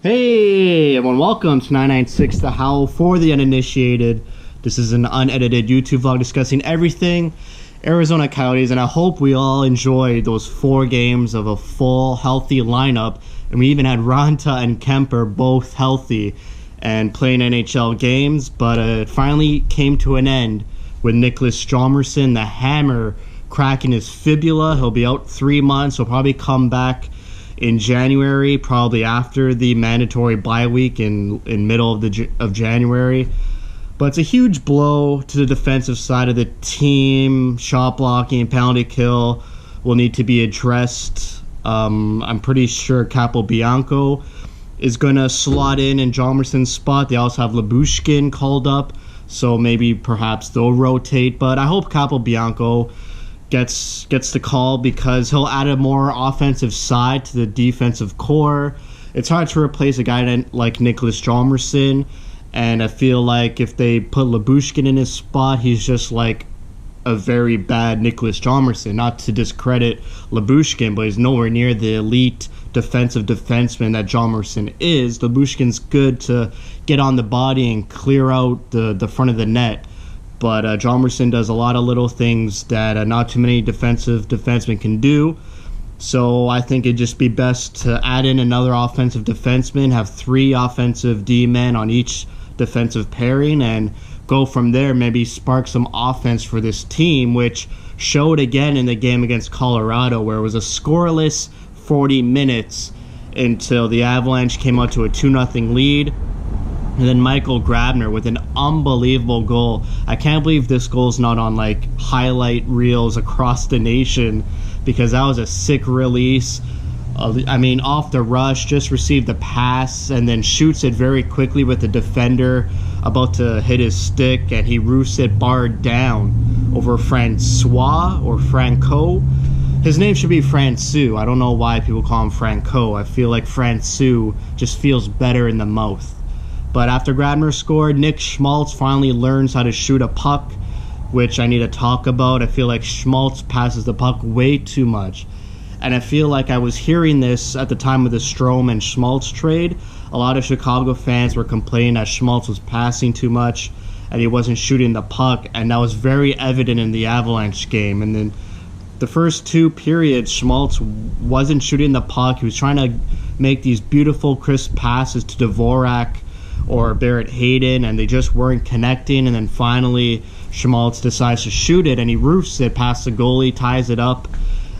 Hey everyone, welcome to 99.6 The Howl for the uninitiated. This is an unedited YouTube vlog discussing everything Arizona Coyotes, and I hope we all enjoyed those 4 games of a full, healthy lineup. And we even had Ranta and Kemper both healthy and playing NHL games, but it finally came to an end with Nicholas Hjalmarsson, the hammer, cracking his fibula. He'll be out 3 months. He'll probably come back in January, probably after the mandatory bye week in middle of January. But it's a huge blow to the defensive side of the team. Shot blocking, penalty kill will need to be addressed. I'm pretty sure Capobianco is going to slot in Hjalmarsson's spot. They also have Lyubushkin called up, so maybe perhaps they'll rotate. But I hope Capobianco gets the call because he'll add a more offensive side to the defensive core. It's hard to replace a guy like Nicholas Hjalmarsson, and I feel like if they put Lyubushkin in his spot, he's just like a very bad Nicholas Hjalmarsson. Not to discredit Lyubushkin, but he's nowhere near the elite defensive defenseman that Hjalmarsson is. Lyubushkin's good to get on the body and clear out the front of the net, but Hjalmarsson does a lot of little things that not too many defensemen can do. So I think it'd just be best to add in another offensive defenseman, have 3 offensive D-men on each defensive pairing, and go from there. Maybe spark some offense for this team, which showed again in the game against Colorado, where it was a scoreless 40 minutes until the Avalanche came out to a 2-0 lead. And then Michael Grabner with an unbelievable goal. I can't believe this goal's not on like highlight reels across the nation, because that was a sick release. Off the rush, just received the pass and then shoots it very quickly with the defender about to hit his stick, and he roofs it barred down over Francois or Franco. His name should be Francois. I don't know why people call him Franco. I feel like Francois just feels better in the mouth. But after Grabner scored, Nick Schmaltz finally learns how to shoot a puck, which I need to talk about. I feel like Schmaltz passes the puck way too much. And I feel like I was hearing this at the time of the Strome and Schmaltz trade. A lot of Chicago fans were complaining that Schmaltz was passing too much and he wasn't shooting the puck. And that was very evident in the Avalanche game. And then the first 2 periods, Schmaltz wasn't shooting the puck. He was trying to make these beautiful, crisp passes to Dvorak or Barrett Hayden, and they just weren't connecting. And then finally Schmaltz decides to shoot it, and he roofs it past the goalie, ties it up.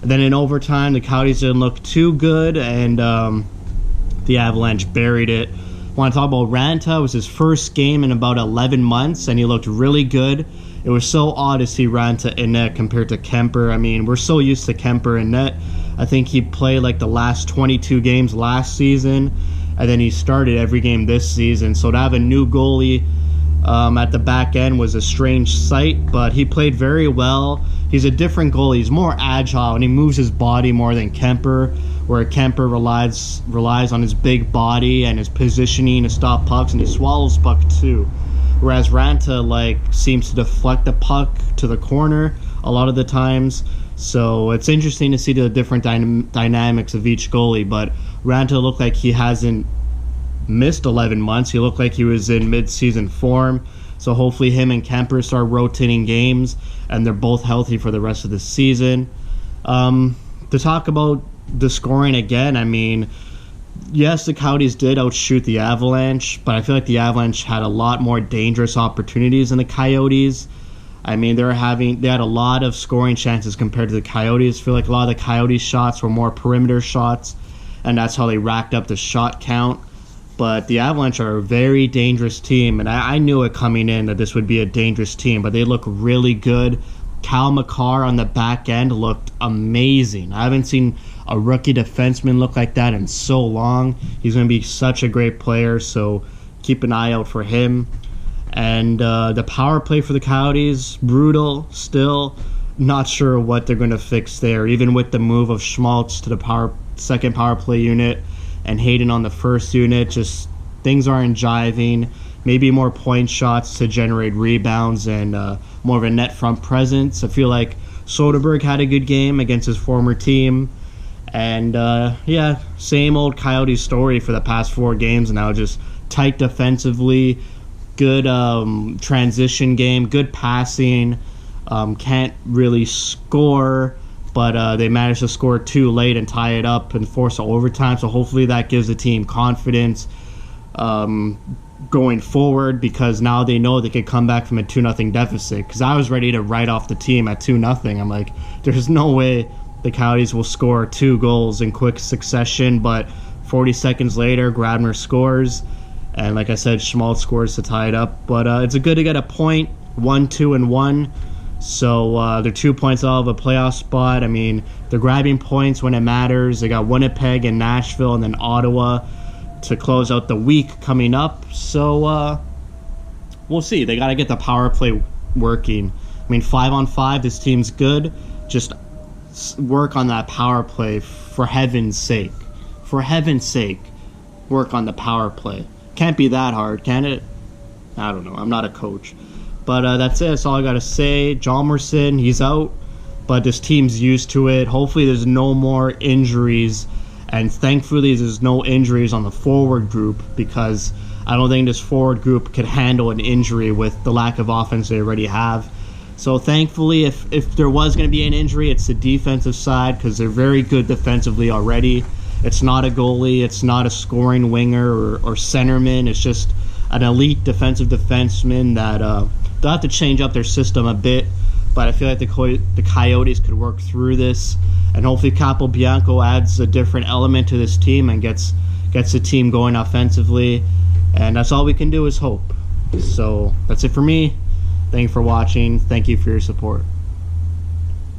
And then in overtime, the Coyotes didn't look too good, and the Avalanche buried it. I want to talk about Ranta. It was his first game in about 11 months, and he looked really good. It was so odd to see Ranta in net compared to Kemper. I mean, we're so used to Kemper in net. I think he played like the last 22 games last season, and then he started every game this season. So to have a new goalie at the back end was a strange sight, but he played very well. He's a different goalie. He's more agile, and he moves his body more than Kemper, where Kemper relies on his big body and his positioning to stop pucks, and he swallows puck too. Whereas Ranta seems to deflect the puck to the corner a lot of the times. So it's interesting to see the different dynamics of each goalie, but Ranta looked like he hasn't missed 11 months. He looked like he was in mid-season form. So hopefully him and Kemper start rotating games, and they're both healthy for the rest of the season. To talk about the scoring again, I mean, yes, the Coyotes did outshoot the Avalanche, but I feel like the Avalanche had a lot more dangerous opportunities than the Coyotes. I mean, they had a lot of scoring chances compared to the Coyotes. I feel like a lot of the Coyotes' shots were more perimeter shots, and that's how they racked up the shot count. But the Avalanche are a very dangerous team, and I knew it coming in that this would be a dangerous team, but they look really good. Cal McCarr on the back end looked amazing. I haven't seen a rookie defenseman look like that in so long. He's going to be such a great player, so keep an eye out for him. And the power play for the Coyotes, brutal still. Not sure what they're going to fix there, even with the move of Schmaltz to the second power play unit and Hayden on the first unit. Just things aren't jiving. Maybe more point shots to generate rebounds and more of a net front presence. I feel like Soderberg had a good game against his former team, And yeah, same old Coyotes story for the past 4 games now. Just tight defensively, good transition game, good passing. Can't really score, but they managed to score 2 late and tie it up and force overtime. So hopefully that gives the team confidence going forward, because now they know they could come back from a 2-0 deficit. Because I was ready to write off the team at 2-0. I'm like, there's no way the Coyotes will score 2 goals in quick succession. But 40 seconds later, Grabner scores, and like I said, Schmaltz scores to tie it up. But it's good to get a point, 1-2-1. So they're 2 points out of a playoff spot. I mean, they're grabbing points when it matters. They got Winnipeg and Nashville and then Ottawa to close out the week coming up. So we'll see. They got to get the power play working. I mean, 5-on-5, this team's good. Just work on that power play, for heaven's sake. For heaven's sake, work on the power play. Can't be that hard, can it? I don't know. I'm not a coach. But that's it. That's all I got to say. Hjalmarsson, he's out, but this team's used to it. Hopefully there's no more injuries, and thankfully there's no injuries on the forward group, because I don't think this forward group could handle an injury with the lack of offense they already have. So thankfully, if there was going to be an injury, it's the defensive side, because they're very good defensively already. It's not a goalie. It's not a scoring winger or centerman. It's just an elite defensive defenseman that they'll have to change up their system a bit. But I feel like the Coyotes could work through this, and hopefully Capobianco adds a different element to this team and gets the team going offensively. And that's all we can do is hope. So that's it for me. Thank you for watching. Thank you for your support.